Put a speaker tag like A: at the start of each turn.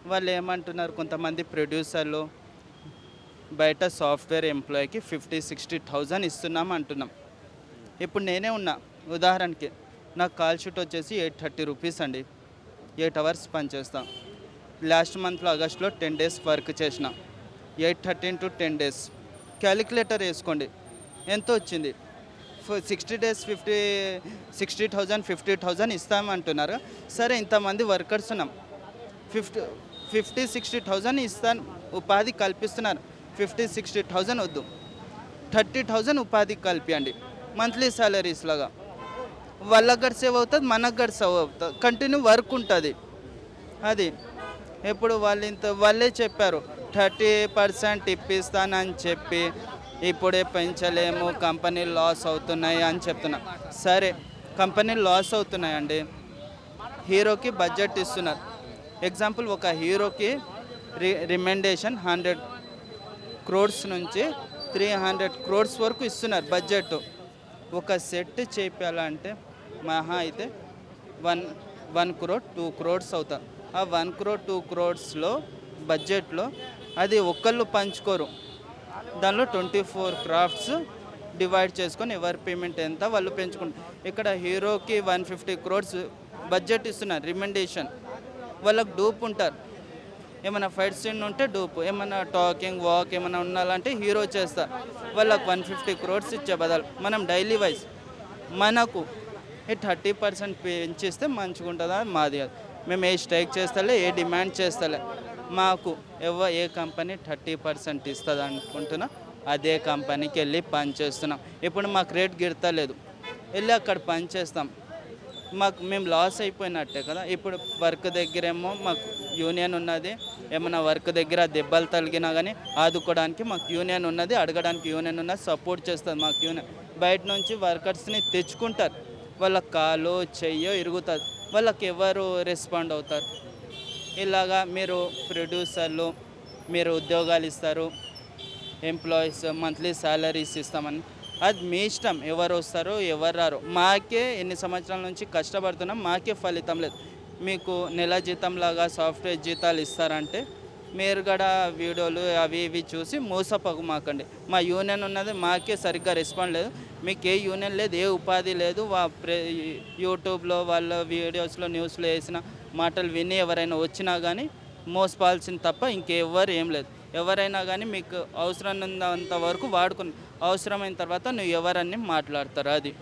A: వాళ్ళు ఏమంటున్నారు కొంతమంది ప్రొడ్యూసర్లు బయట సాఫ్ట్‌వేర్ ఎంప్లాయ్‌కి 50, 60,000 ఇస్తున్నాం అంటున్నాం. ఇప్పుడు నేనే ఉన్నా ఉదాహరణకి. నాకు కాల్ షీట్ వచ్చేసి రూ. 830 అండి. 8 అవర్స్ పనిచేస్తా. లాస్ట్ మంత్‌లో ఆగస్ట్‌లో 10 డేస్ వర్క్ చేసిన. 830 ఇంటూ 10 డేస్. కాలిక్యులేటర్ ఏసుకోండి. ఎంతొచ్చింది? 60 డేస్ 60,000, 50,000 ఇస్తామంటున్నారు. సరే ఇంతమంది వర్కర్స్ ఉన్నాం. 50, 60,000 ఇస్తాను ఉపాధి కల్పిస్తున్నారు. 50, 60,000 వద్దు. 30,000 ఉపాధి కల్పియండి. మంత్లీ సాలరీస్ లాగా. వాళ్ళకి గూడా సేవ్ అవుతది. మనకు గూడా సేవ్ అవుతది. కంటిన్యూ వర్క్ ఉంటది. అది. ఇప్పుడు వాళ్ళే చెప్పారు. 30% ఇప్పిస్తానని చెప్పి, ఇప్పుడే పెంచలేము, కంపెనీలు లాస్ అవుతున్నాయి అని చెప్తున్నారు. సరే, కంపెనీలు లాస్ అవుతున్నాయండి. హీరోకి బడ్జెట్ ఇస్తున్నారు. ఎగ్జాంపుల్ ఒక హీరోకి రిమెండేషన్ 100 క్రోర్స్ నుంచి 300 క్రోర్స్ వరకు ఇస్తున్నారు బడ్జెట్. ఒక సెట్ చేపియాలంటే మహా అయితే 1, 1 క్రోర్, 2 క్రోర్స్ అవుతుంది. ఆ 1 క్రోర్, 2 క్రోర్స్‌లో బడ్జెట్‌లో అది ఒక్కళ్ళు పంచుకోరు. దానిలో 24 క్రాఫ్ట్స్ డివైడ్ చేసుకొని ఎవరి పేమెంట్ ఎంత వాళ్ళు పెంచుకుంటారు. ఇక్కడ హీరోకి 150 క్రోర్స్ బడ్జెట్ ఇస్తున్నారు రిమెండేషన్. వాళ్ళకి డూప్ ఉంటారు. ఏమన్నా ఫైట్ సీన్ ఉంటే డూప్, ఏమన్నా టాకింగ్, వాక్ ఏమన్నా ఉండాలంటే హీరో చేస్తారు. వాళ్ళకి 150 క్రోర్స్ ఇచ్చే బదులు మనం డైలీ వైస్ మనకు ఈ 30% పెంచిస్తే మంచిగుంటదా మాది అది. మేము ఏ స్ట్రైక్ చేస్తలే, ఏ డిమాండ్ చేస్తలే. మాకు ఏ కంపెనీ 30% ఇస్తదనుకుంటున్నా, అదే కంపెనీకెళ్ళి పని చేస్తున్నాం. ఇప్పుడు మాకు రేట్ గిడతలేదు. ఎళ్లి అక్కడ పని చేస్తాం. మేము లాస్ అయిపోయినట్టే కదా! ఇప్పుడు వర్క్ దగ్గరేమో మాకు యూనియన్ ఉన్నది. ఏమన్నా వర్క్ దగ్గర దెబ్బలు తగిలినా గానీ ఆదుకోవడానికి మాకు యూనియన్ ఉన్నది. అడగడానికి యూనియన్ ఉన్నది. సపోర్ట్ చేస్తది మాకు యూనియన్. బయట నుంచి వర్కర్స్‌ని తెచ్చుకుంటారు. వాళ్ళ కాలో, చెయ్యో ఇరుగుతది. వాళ్ళకెవరు రెస్పాండ్ అవుతారు? ఇలాగా మీరు ప్రొడ్యూసర్లు, మీరు ఉద్యోగాలిస్తారు. ఎంప్లాయీస్ మంత్లీ సాలరీస్ ఇస్తామని. అది మీ ఇష్టం. ఎవరొస్తారో, ఎవరు రారో. మాకే ఎన్ని సంవత్సరాల నుంచి కష్టపడుతున్నాం. మాకే ఫలితం లేదు. మీకు నెల జీతంలాగా సాఫ్ట్‌వేర్ జీతాలు ఇస్తారంటే, మీరు గూడా వీడియోలు అవి ఇవి చూసి మోసపోమాకండి. మా యూనియన్ ఉన్నది. మాకే సరిగ్గా రెస్పాండ్ లేదు. మీకే యూనియన్ లేదు. ఏ ఉపాధి లేదు. యూట్యూబ్‌లో వాళ్ళ వీడియోస్‌లో, న్యూస్‌లో ఏసిన మాటలు విని ఎవరైనా వచ్చినా గానీ మోసపోవాల్సింది తప్ప ఇంకెవ్వరు ఏం లేదు. ఎవరైనా గానీ మీకు అవసరమున్నంత వరకు వాడుకుని, అవసరమైన తర్వాత నువ్వు ఎవరని మాట్లాడతారు అది.